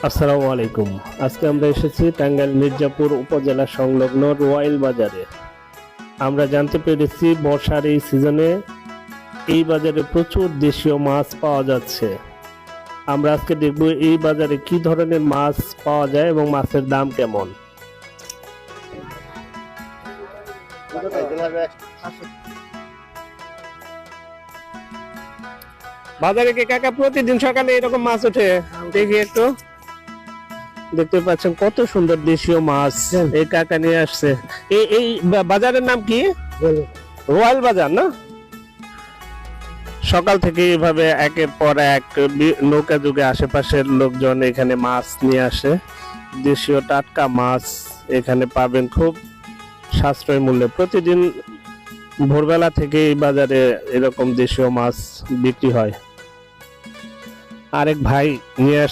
আসসালামু আলাইকুম। আজকে আমরা এসেছি টাঙ্গাইল মির্জাপুর উপজেলা সংলগ্ন রয়্যাল বাজারে। আমরা জানতে পেরেছি বর্ষার এই সিজনে এই বাজারে প্রচুর দেশীয় মাছ পাওয়া যাচ্ছে। আমরা আজকে দেখব এই বাজারে কি ধরনের মাছ পাওয়া যায় এবং মাছের দাম কেমন। বাজারে কি কাকা প্রতিদিন সকালে এরকম মাছ ওঠে? দেখি একটু। দেখতে পাচ্ছেন কত সুন্দর দেশীয় মাছ এই কাকা নিয়ে আসছে। এই বাজারের নাম কি? রয়্যাল বাজার না? সকাল থেকে এভাবে একের পর এক নৌকা যুগে আশেপাশের লোকজন এখানে মাছ নিয়ে আসে। দেশীয় টাটকা মাছ এখানে পাবেন খুব সাশ্রয় মূল্যে। প্রতিদিন ভোরবেলা থেকে এই বাজারে এরকম দেশীয় মাছ বিক্রি হয়। আরেক ভাই নিয়ে